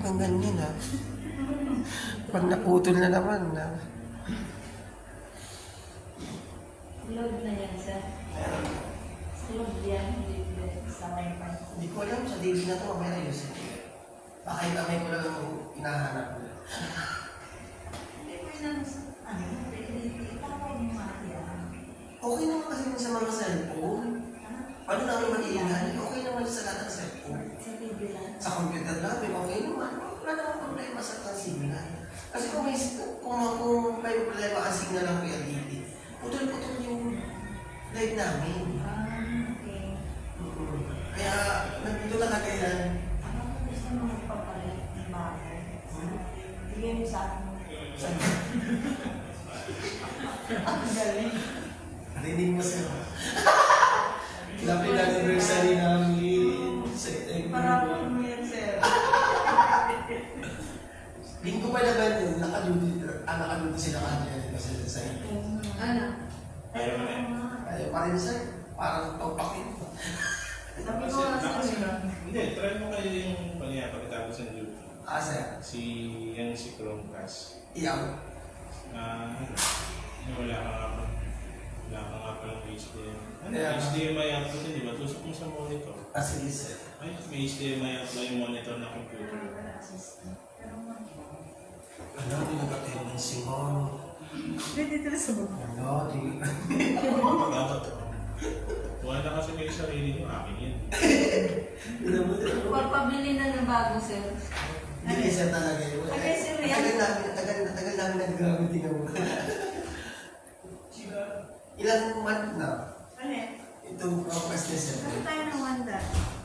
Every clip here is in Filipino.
kang ganyan ha. Pag naputol na naman na. Load na yan, sir. Sa load yan, hindi sa may pa. Hindi ko alam sa daily na ito, mamaya ayusin. Baka yung kamay ko lang ang hinahanap ko. Hindi ko yun ano, itawag mo nga yan. Okay naman kasi sa mga cellphone. Paano namin mag-iingan? Okay naman sa lahat ng cellphone. Sa TV lang. Sa computer namin, okay naman. Wala namang problema sa signal. Kasi kung may problema ang signal ng PLDT, putol-putol yung live namin. Okay. Kaya, nandito talaga yan. Ano kung gusto mo magpapalit ng bahay? Bigay mo sa akin. Ang galing. Rinig mo siya. Lapit anniversary namin. Parang mo yan, sir. Linggo pa naman yun, nakaduty sila kanina kasi sa ito. Ano? Ayaw pa rin sir, parang pagpakit. Sabi ko nga sir. Hindi, try mo kayo yung pagkatapos sa duty. Sir. Si Chromecast. Iyaw. Wala ka nga palang HDMI. Yeah. HDMI output, di ba? Tusok mo sa monitor. Sige sir. Ay, may HDMI output yung monitor ng computer. Ano, di nag-attendance mo? Hindi dito sa baba. Ano, di... Wala na kasi may sarili nyo, akin yun. Pagpabili na ng bago, sir. Hindi sir talaga yun. Okay, sir, yan. Tagal namin nag-gamit mo. Ilang month na? Ano yan? Itong progress niya sir. Ano tayo ng wanda?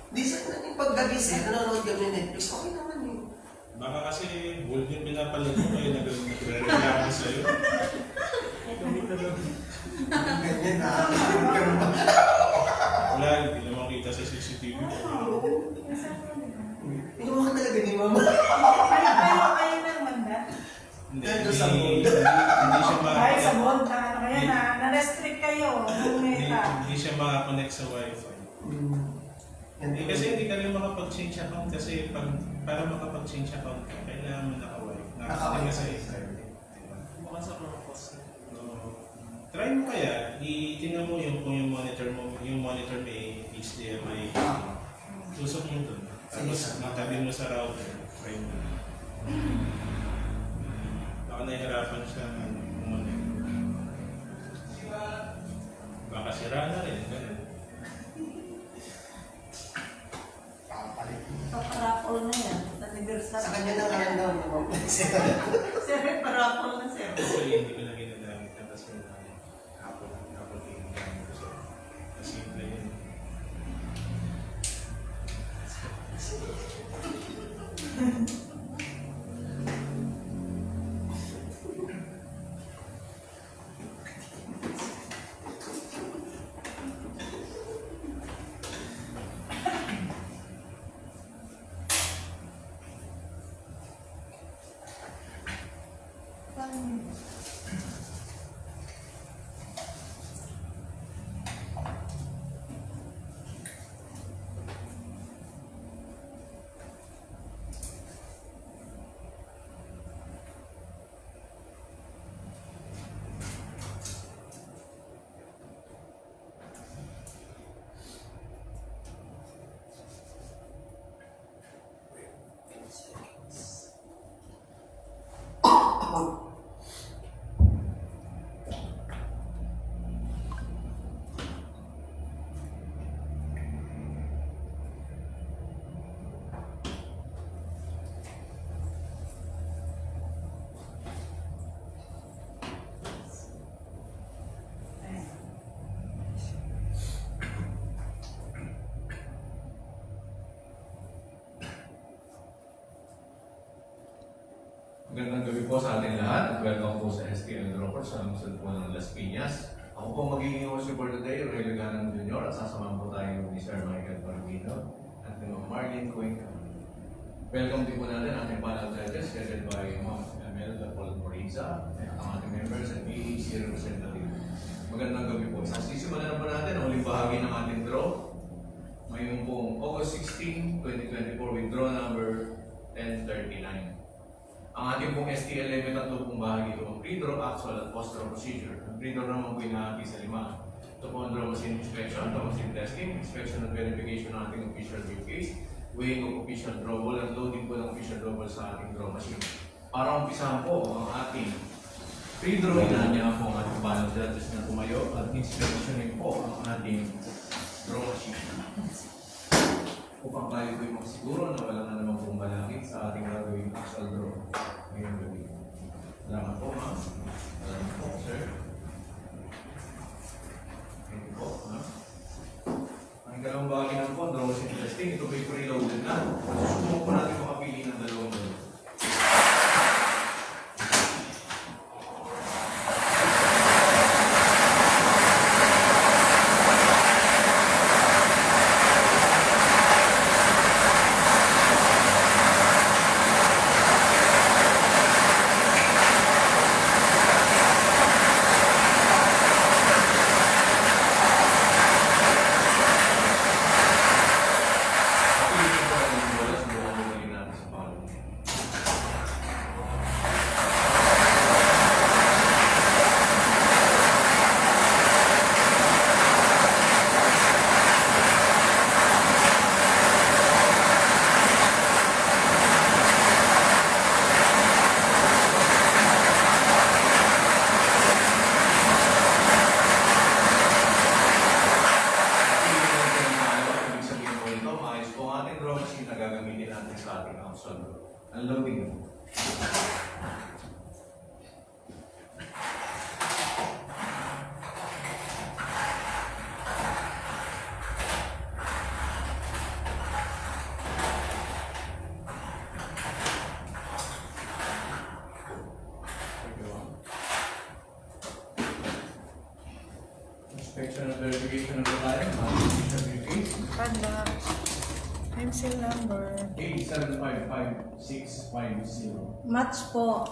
Di sir, paggabi sir, nanonood kami ng Netflix, okay naman yun. Baka kasi gold yung pinapalag mo kayo nagre-reklamo sa'yo. Ganyan na. Wala, hindi naman kita sa CCTV. Inuwa ka talaga ni mama. Kayo ng wanda? Hindi, Ganda sa hindi siya Ay, sa makakonect. bond. Ano kaya na? Na-restrict kayo. Hindi siya makakonect sa wifi. Kasi hindi ka rin makapag-change account kasi para makapag-change account ka, kailangan mo naka-wifi. Naka-connect ka sa internet. Diba? Bukan sa purpose. Try mo kaya, itingnan mo kung yung monitor may HDMI. Tusok mo dun. Tapos matabi mo sa router. Try mo. Baka nahihirapan siya umanin. Baka sira na rin. Ganun. Paparapol na yan. Anniversary. Sa kanya na nga lang daw. Sir, parapol na, sir. Actually, hindi ko na ginagamit na kasi Apple ginagamit ko siya. Simple yun. Magandang gabi po sa ating lahat at welcome po sa STL Droppers sa lungsod po ng Las Piñas. Ako po magiging host for today, Aurelio Ganang Jr. at sasamahan po tayo ni Sir Michael Parvino at ni Marlene Cuenca. Welcome din po natin ang ating panel judges headed by Ma'am Imelda Paul Moriza at ang ating members at PEC representative. Magandang gabi po. Sisimulan na po natin ang uling bahagi ng ating draw. Ngayon pong August 16, 2024 with draw number 1039. Ang ating pong STL may tatlo pong bahagi ito, ang pre-draw, actual, at post-draw procedure. Ang pre-draw naman po inahati sa 5. Ito po ang draw machine inspection, draw machine testing, inspection at verification ng ating official briefcase, weighing of official drawable, at loading po ng official drawable sa ating draw machine. Para umpisahan po ang ating pre-draw, inaanyahan po ang ating panel judges na tumayo at inspectionin po ang ating draw machine. Upang tayo po'y magsiguro na wala na namang pumalakit sa ating gagawing actual draw ngayong gabi. Salamat po, ma'am. Salamat po, sir. Thank you po, ma'am. Ang dalawang bahagi ng po, draw machine testing, ito po'y preloaded na. Susubukan po natin makapili ng dalawang draw. Unloading. Inspection and verification of the line. Padlock. Pencil number. 8755-650. Match po.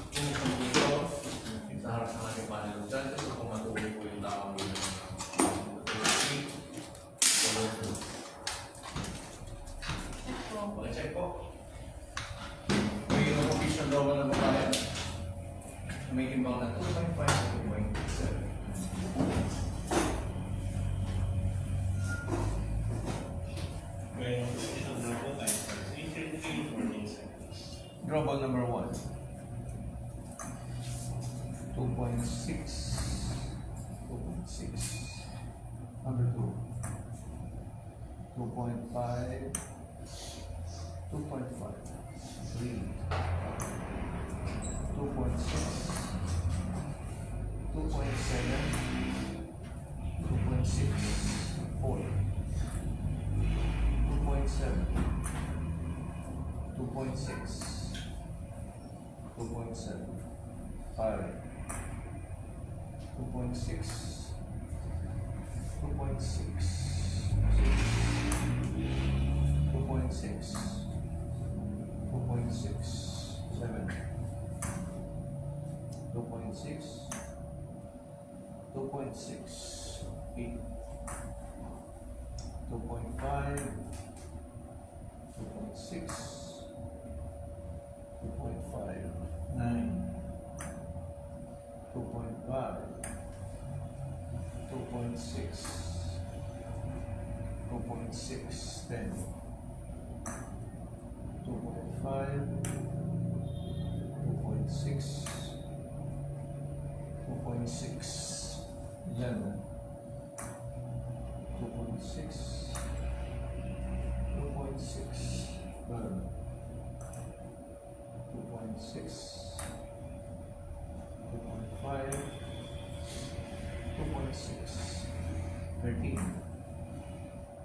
Kung dito, sa harap ng ating panel dyan, kasi kung matuloy po yung tawag yun. Check po. May official double na babayan. May timbang na 2.5 to 2.7. Drawable number 1. 2.6. 2.6. Number 2. 2.5. 2.5. 3. 2.6. 2.7. 2.6. 4. 2.7. 2.6. 2.7. 5. 2.6. 2.6. 2.6. 2.6. 7. 2.6. 2.6. 8. 2.5. 2.6. 2.5, 9, 2.5, 2.6, 2.6, 10, 2.5, 2.6, 2.6, 11, 2.6, 2.6, 12, 2.6, 2.5, 2.6, 13,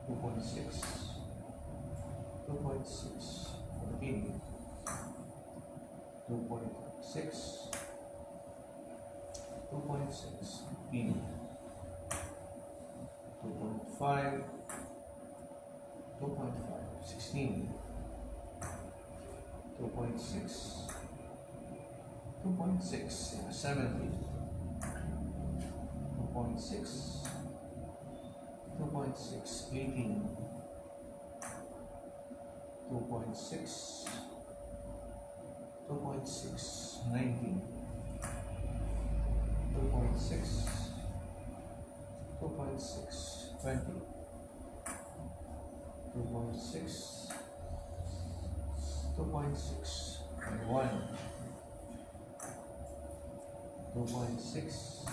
2.6, 2.6, 14, 2.6, 2.6, 15, 2.5, 2.5, 16, 2.6, 2.6, 17, 2.6, 2.6, 18, 2.6, 2.6, 19. 2.6, 2.6, 20. 2.6, 2.6, 21. 2.6,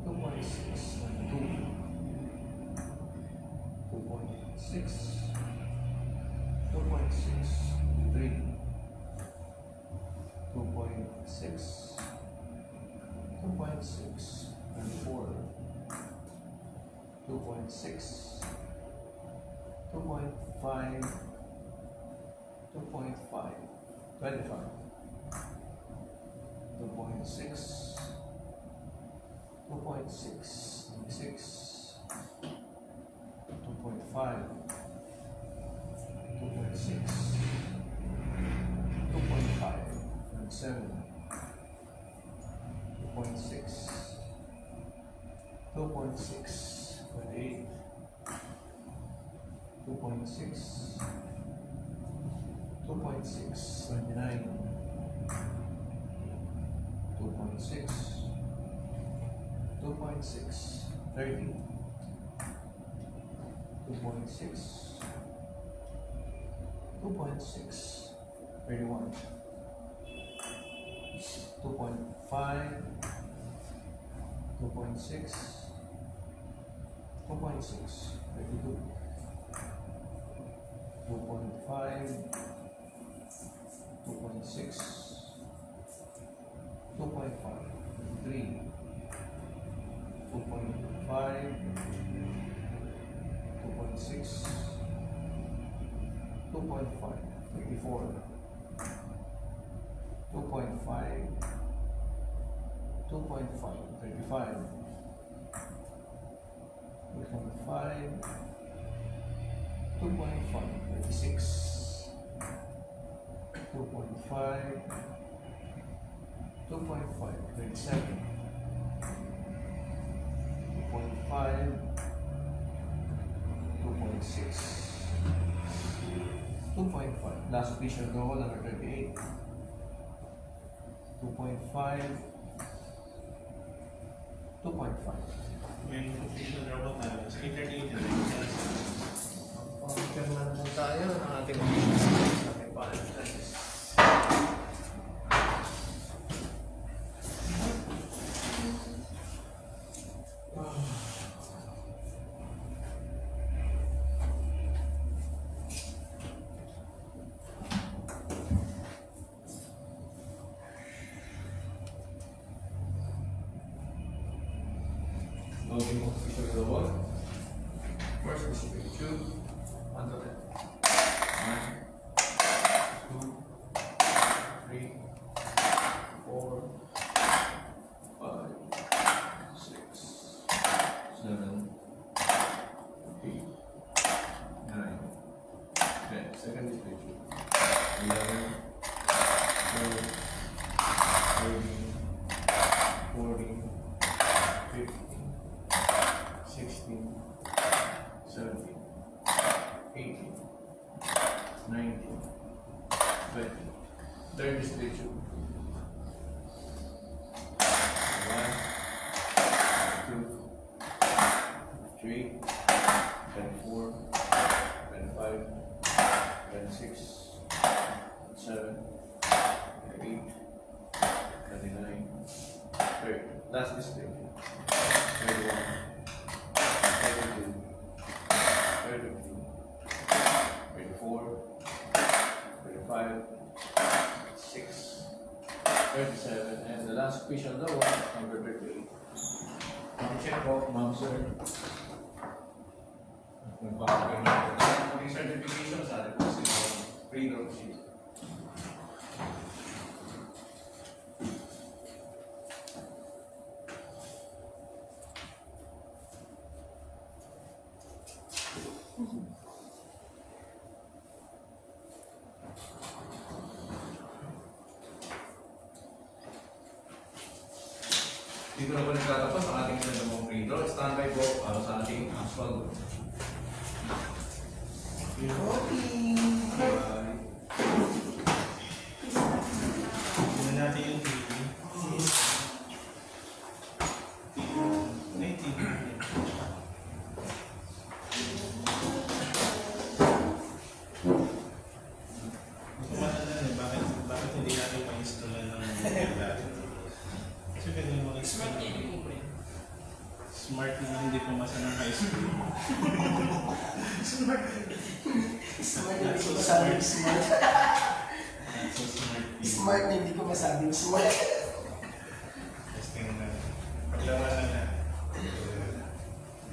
2.6, 22. 2.6, 2.6, 3. 2.6, 2.6, 24. 2.6, 2.5, 2.5, 25. 2.6, 2.6, 26. 2.5, 2.6, 2.5, 27. 2.6, 2.6, 28. 2.6, 2.6, 29. 2.6, 2.6, 30. 2.6, 2.6, 31. 2.5, 2.6, 2.6, 32. 2.5, 2.6, 2.5, 3. 2.5, 2.6, 2.5, 34. 2.5, 2.5, 35. 2.5, 2.5, 36. 2.5, 2.5, 37. 2.5, 2.6, 2.5. Last official goal, number 38. 2.5, 2.5. May official robot na sa 8:38. Pagkakaroon po tayo ng ating ating Valentine's. Loading of official goal. First is 2, 1 to 10. 1, 2, 3, 4, 5, 6, 7, 8, 9, 10. Second is 11, 12, 13, 14, 15, 16, 17, 18, 19, 20. Third is 32. 1, 2, 3, 24, 25, 26, 27, 28, 29, 30. Last is 30. 31, 32, 33, 34, 35, 6, 37, and the last official low, number 38. Check po, ma'am sir. Magpapagay na po tayo ng ating certification sa ating po freedom sheet. Dito na po nagtatapos ang ating sinamang free throw. Standby po para sa ating actual. Copy. Bye. screen. Smart. Smart na hindi ko masabing smart. Not so smart. Smart na hindi ko masabing smart. Testing na. Paglawanan na.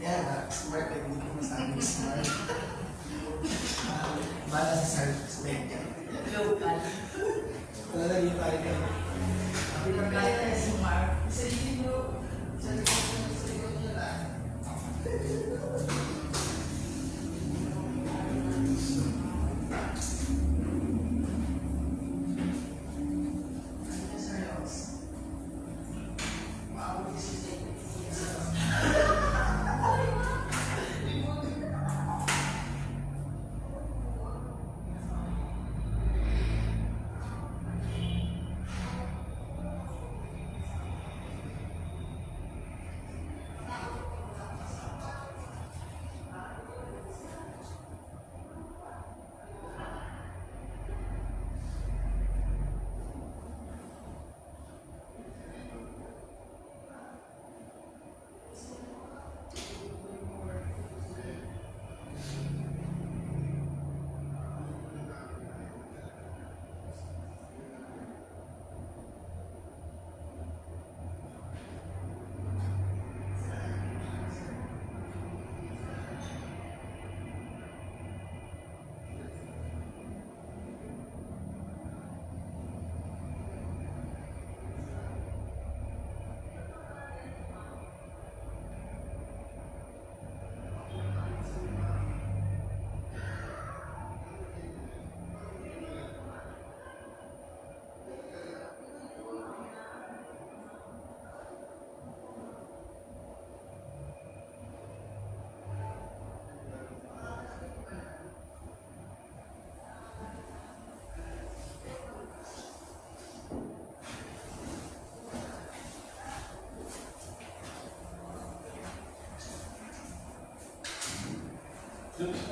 Yan ha, smart na hindi ko masabing smart. Bala sa smart niya. Local. Wala na yung tayo ka. Happy birthday tayo si Mark. Sa inyo. Sa likod niya lang.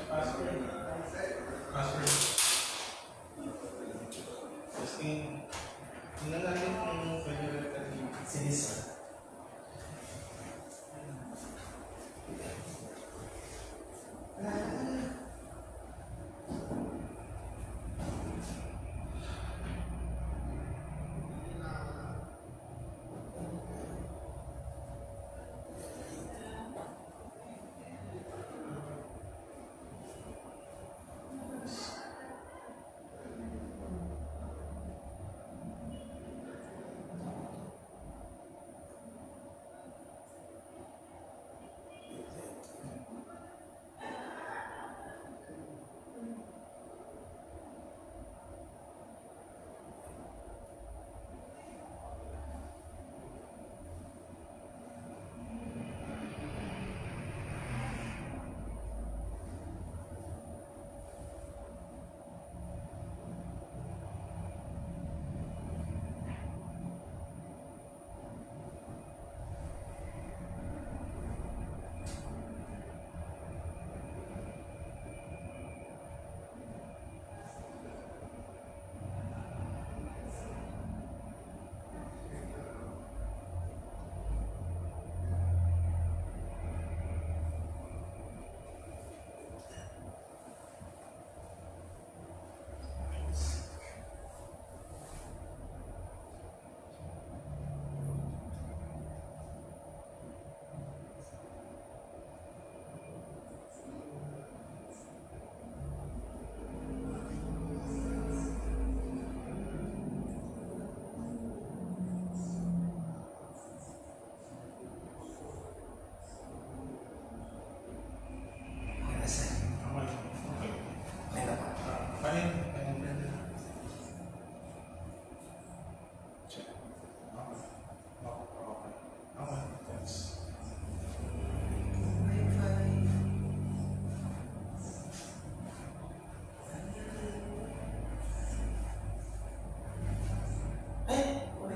Password. Password. Testing. Nalagay kung pwede rin tayo. Sige sir.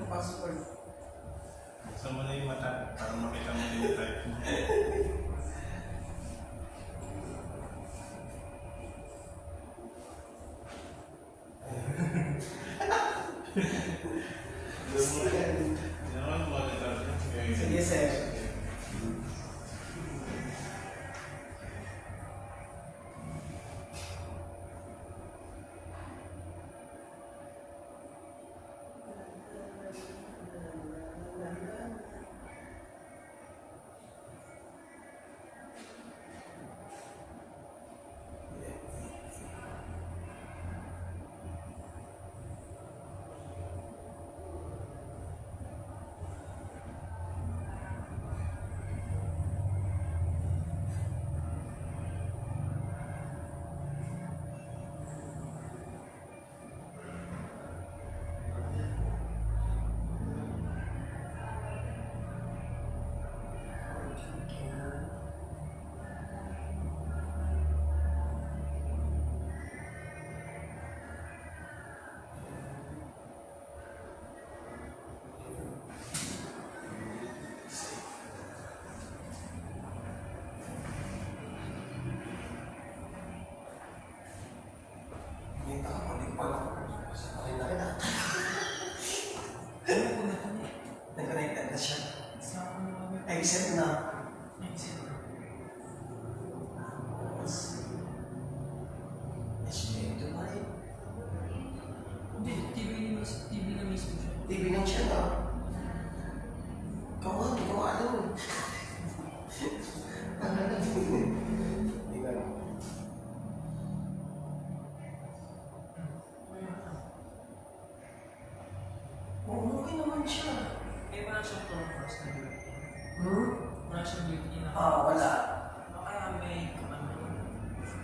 Password. Buksan mo na yung mata para makita mo yung type mo. Sige sir.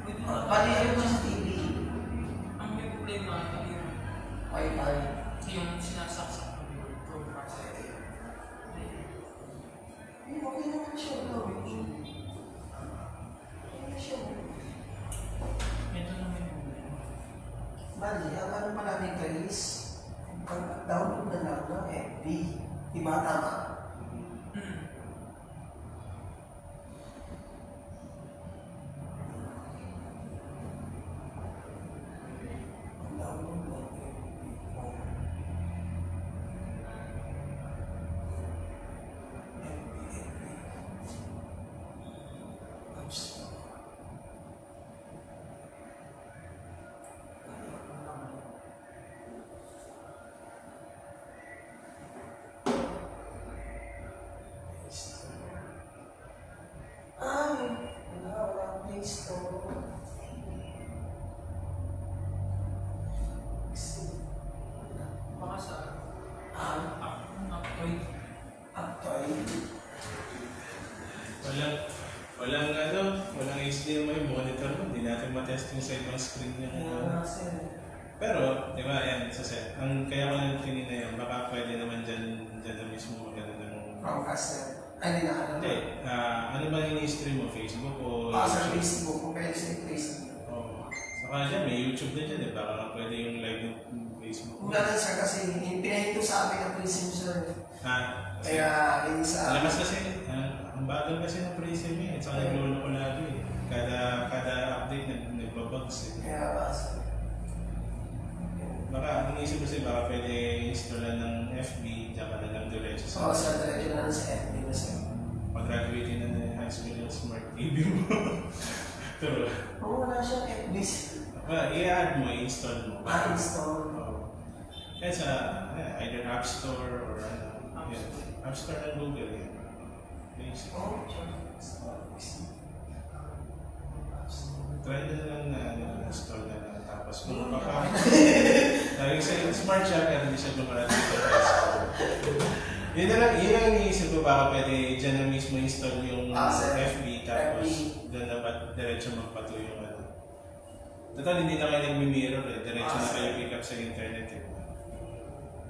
Bali, ano ba sa TV? Ang may problema yung Wi-Fi. yung sinasaksak ng program. Okay naman siya. Okay siya. Ito naman yung problema. Bali, ang ano pa namin guys, download na lang ng FB. Diba tama? Download ng wala Play Store. Baka sa Aptoy. Walang HDMI monitor mo, hindi natin matesting sa ibang screen yung Pero, di ba, yan, sa set. Kaya ko lang kanina yan, baka pwede naman dyan na mismo maganda ng... Broadcaster. Ay, hindi na alam. Hindi, ano ba yung i-stream mo? Facebook o Sa Facebook, kung pwede sa Facebook. Oo. Saka dyan, may YouTube na dyan, eh. Baka nga pwede yung live ng Facebook. Kung natin sir kasi, pinahinto sa amin ang Prism sir. Kaya, hindi sa amin. Lakas kasi, ang bagal kasi ng Prism eh. Saka naglolo ko lagi eh. Kada update, nagbabugs eh. Kaya, Baka, ang isip ko baka pwede installan ng FB, tsaka na lang diretso sa diretso na sa FB na sir. Pag-graduate na ng high school yung smart TV mo. Pero, Wala siyang FB. i-add mo, i-install mo. Install. Kaya sa either App Store or App Store ng Google. Yan. Basic. Try na lang na install na lang. Tapos kung baka lagi sa smart siya pero hindi siya lumarating sa high school. Yun ang iniisip ko baka pwede dyan na mismo install yung FB tapos doon na diretso magpatuloy yung ano. Total hindi na kayo nagmi-mirror eh. Diretso na kayo pick up sa internet eh.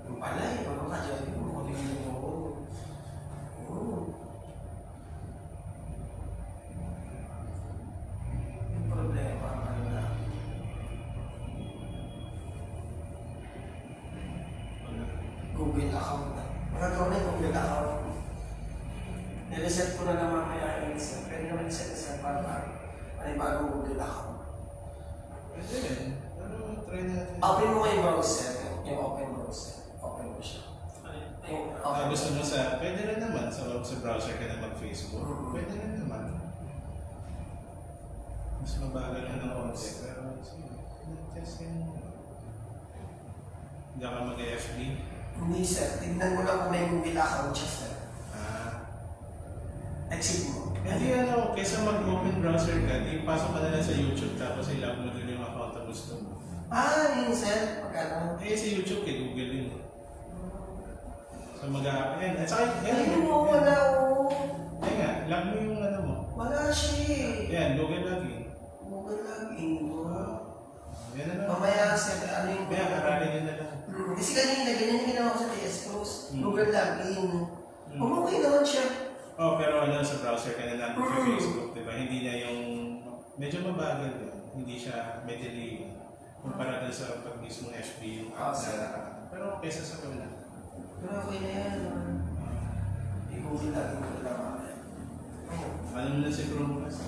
Yung pala eh, ano ka dyan? Yung problema, ano na. Google account na. Magagawa na yung Google account. Nireset ko na naman kaya i-reset. Pwede naman i-set para panibagong Google account. Pwede rin. Pero try natin. Open mo yung browser. Yung open browser. Open mo siya. Gusto mo pwede rin naman sa browser ka na mag-Facebook. Pwede rin naman. Mas mabagal na ng konti. Pero testing mo. Hindi ka mag-FB. Hindi sir. Tignan mo lang kung may Google account siya sir. Exit mo. Hindi kaysa mag-open browser ka, ipasok ka na lang sa YouTube tapos i-log mo din yung account na gusto mo. Yun sir. Pagkano? Sa YouTube kay Google yun. So mag-a-apply. At saka, Ayun mo, wala o. Yan nga, log mo yung ano mo. Wala siya eh. Yan, Google login. Google login mo. Yan na lang. Mamaya sir, ano yung... Kaya, aralin nyo na lang. Kasi ganyan yung ginawa ko sa TS Plus. Google login. Mm. Okay naman siya. Pero sa browser ka na lang sa Facebook, di ba? Hindi na yung... Medyo mabagal yun. Hindi siya medley. Kumpara doon sa pag mismo FB yung app na... Pero kaysa sa wala. Pero okay na yan. I-Google login ko lang. Alam mo na si Chromecast.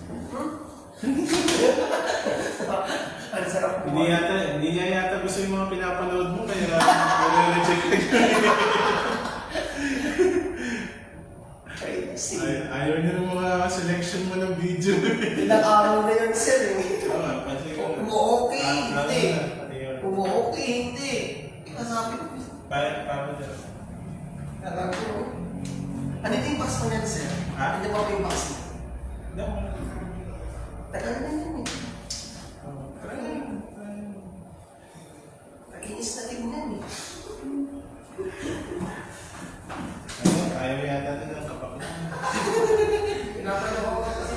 Ang sarap po. Hindi niya yata gusto yung mga pinapanood mo, kaya nare-reject ka niya. Ayaw niya ng mga selection mo ng video. Ilang araw na yun sir eh. Umu-okay, hindi. Umu-okay, hindi. Ikasabi ko. Paano dyan? Alam ko. Ano yung box mo yan sir? Ano ba yung box mo? No. Tagal na yun eh. Nakinis na tignan eh. Ayaw yata na ng kapak. Pinapanood ko kasi.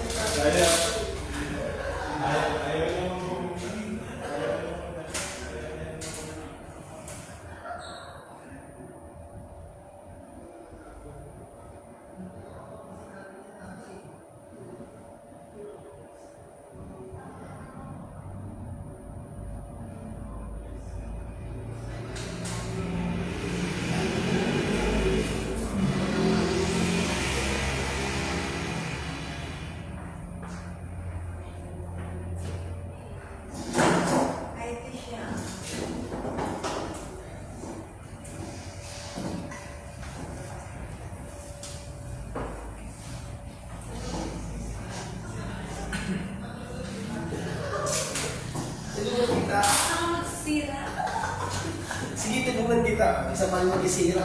tinulungan kita. Isa pa mag-isira.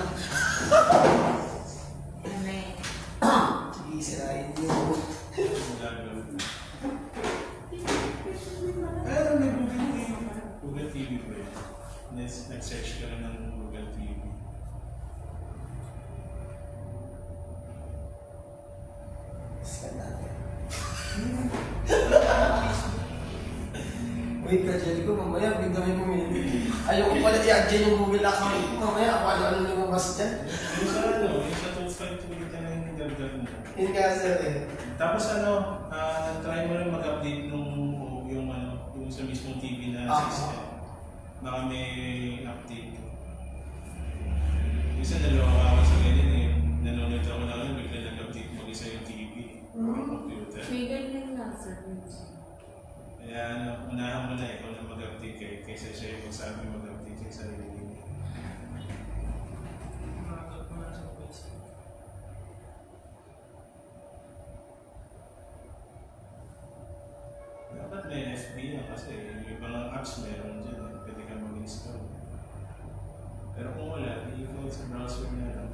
Ano eh. Sige, sirain mo. Ang gagawin. Pero may Google TV. Google TV ba yun? Nag-search ka lang ng Google TV. Scan natin. Wait ka, Jelly ko. Mamaya, bigla may pumili. Ayoko pala i-add dyan yung Google account. Mamaya, ako ano lumabas dyan. Yung sa ano, yung sa 252 ka na yung nagdagdag mo. Yun nga, sir eh. Tapos ano, try mo rin mag-update nung yung ano, yung sa mismong TV na system. Baka may update. Isa nalawa ako sa ganyan eh. Nanonood ako na ano, bigla nag-update mag-isa yung TV. Yung computer. May ganyan lang sa Kaya ano, unahan mo na ikaw na mag-update kayo kaysa siya yung magsabi mag-update yung sarili niya. Umagat ko na sa website. Dapat may FB yan kasi yung ibang apps meron dyan eh. Pwede ka mag-install. Pero kung wala, i-ikaw sa browser na lang.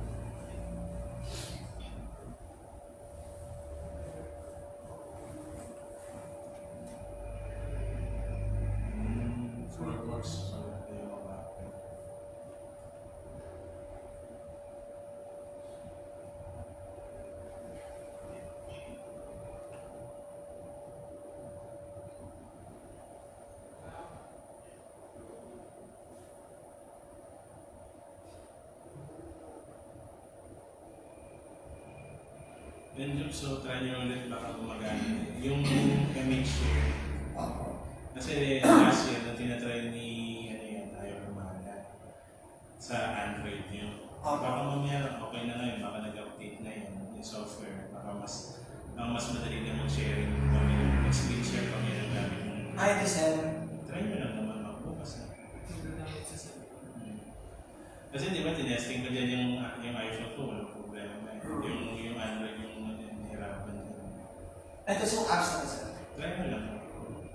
Course. So, yung mga Yun, so try nyo ulit baka gumagana. Yung image share. Ako. Kasi last year, nung tinatry ni, ano yan, ayaw kumana sa Android yun. Baka mamaya, okay na ngayon, baka nag-update na yun, yung software. Baka mas madali na mag-sharing, mag-screen share kung yan ang gamit mong... Hi, this is Try nyo lang naman magbukas na. Nagagamit sa cellphone. Kasi di ba, tinesting ko dyan yung iPhone ko, walang problema. Yung Android, yung nahirapan dyan. Ito yung apps na sir. Try mo lang.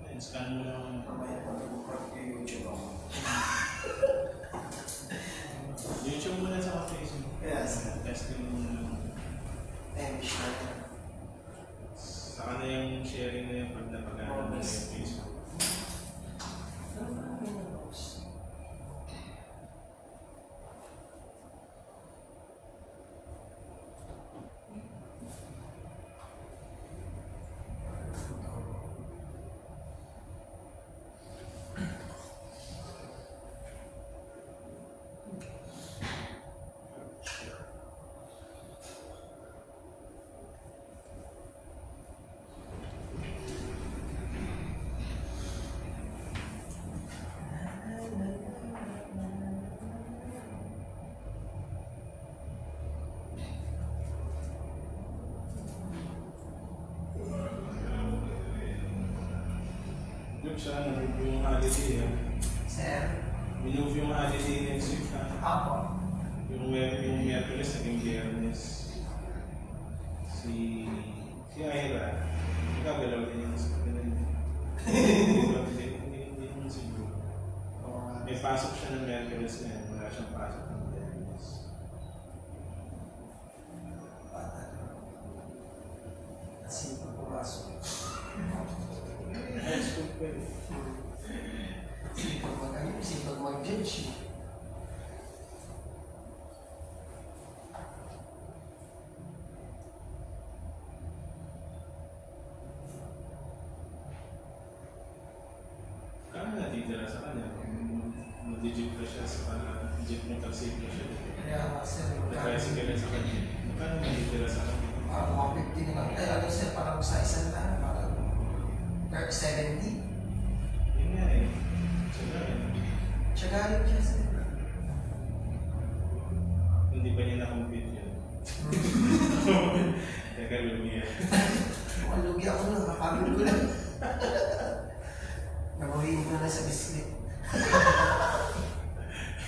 Ayun, scan mo lang. Mamaya pa nag-upload yung YouTube ako. YouTube mo lang sa Facebook. Yes. Testing mo lang. Share. Saka na yung sharing na yung pag napagana na yung Facebook. Yung sa ano, yung holiday, Sir. minove yung holiday next week ha. Ako. Yung Miyerkules naging Biyernes. Si Ira, nagagalaw din yung sa kanila. Hindi naman siguro. May pasok siya ng Miyerkules ngayon, wala siyang pasok ng Biyernes. Sino pumasok? High school pa eh. Sipag mag-judge. Kaya natitira sa kanya. Mag-jeep na siya sa kanya. Jeep motorcycle siya. Kaya nga sir. Nag-tricycle sa kanya. Kaya natitira sa kanya. Parang mga 50 naman. Eh, ano sir, parang sa isang tayo. Parang 70. Yun nga eh. Tsaka eh. Tsagalit siya sir. Hindi pa niya na-compete yun. Teka, lumiya. Malugi ako nun. Nakapagod ko lang. Nabuhin ko na sa biscuit.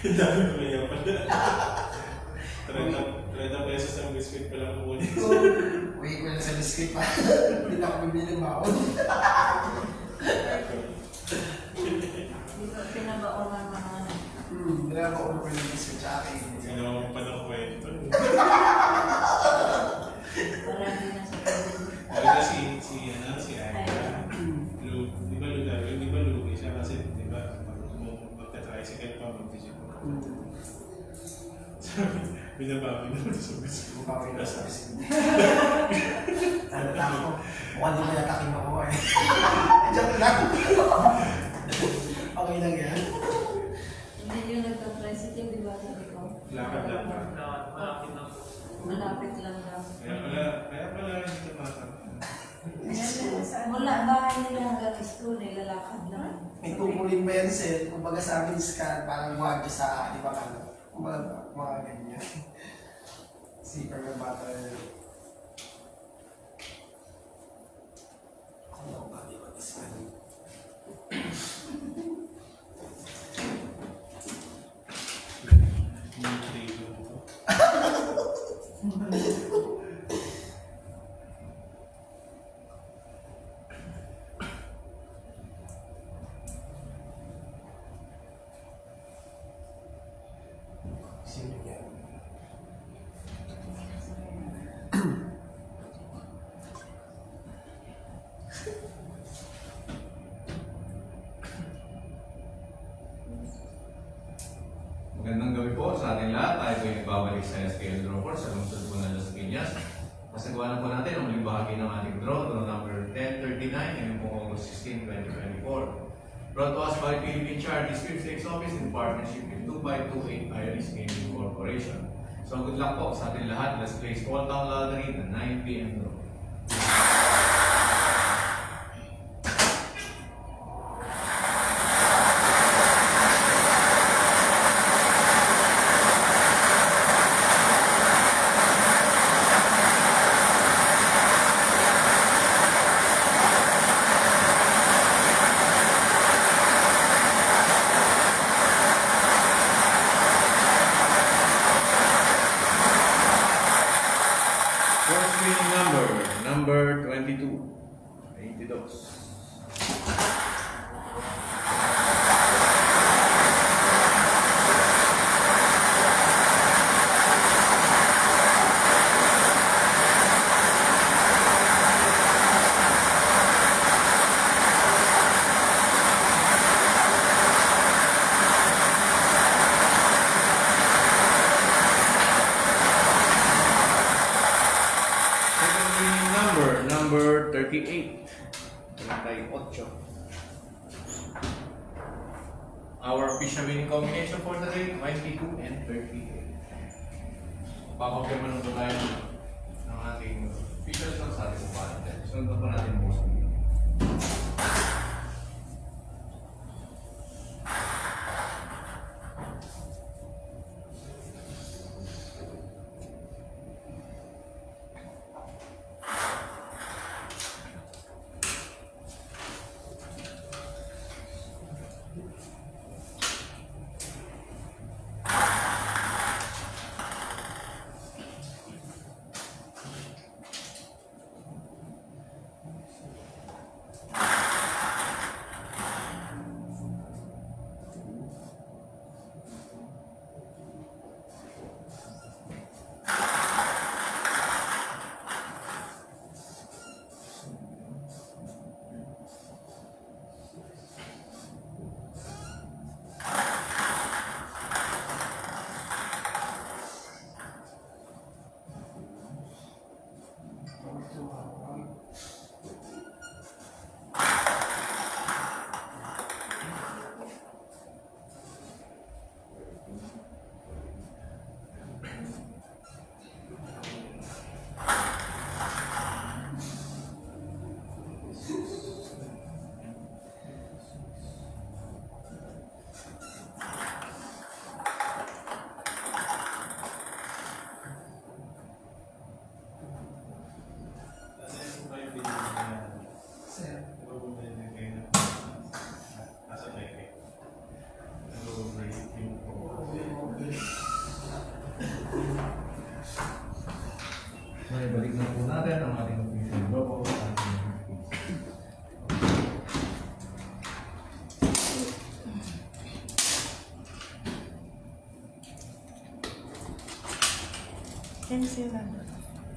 Ang dami pa niya pala. 30 pesos ang biscuit pa lang kukunin. Uwi ko na sa biscuit pa. Hindi na ako bibili ng baon. Dito, pinabaon ng mga Wala ko ulo ko yung bisyo tsaka kayo. Ginawa mo pa ng kwento. Marami na sa pwede. Talaga si Aya. Di ba Ludario? Di ba lugi siya kasi di ba magka-tricycle pa mag-digital. Sabi, binabawi naman sa bisyo. Bumawin na sa bisyo. Ano lang ako? Mukhang di mo natakin ako eh. Joke lang. Okay lang yan. Hindi yung nagka-tricycle, di ba sabi ko? Lakad lang pa. Malapit na po. Malapit lang daw. Kaya pala hindi tumatang. Wala, bahay nila hanggang school, nilalakad lang. May tungkulin ba yan, sir? Kung baga sa amin, scan, parang wag sa ibang ano. Kung baga, mga ganyan. Super ng bata na yun. Ako na kung bakit mag-scan. Yung trigo mo. Sino yan? Magandang gabi po sa ating lahat. Tayo po ay nagbabalik sa SKL Draw Course sa lungsod po ng Las Piñas. Masagawa na po natin ang muling bahagi ng ating draw number 1039 ngayong po August 16, 2024. Brought to us by Philippine Charity Sweepstakes Office in partnership with 2x28 Iris Gaming Corporation. So good luck po sa ating lahat. Let's play Small Town Lottery na 9 p.m. draw. First winning number 22. 22. Second winning number 38. 38. Our official winning combination for the day, 22 and 38. Papampirma nung ba tayo ng ating officials ng sa ating upahan. Sunod pa natin ang most winning. Pencil number.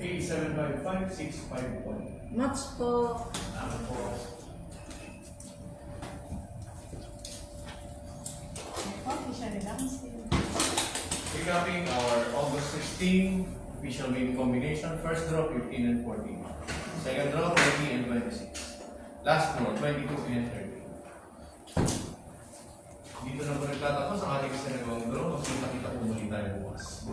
8755651. Much po. Salamat po. Official redundancy. Recapping our August 16 official main combination. First draw 15 and 14. Second draw 20 and 26. Last draw 22 and 30. Dito na po nagtatapos ang ating sinagawang draw. Mas kita-kita po muli tayo bukas.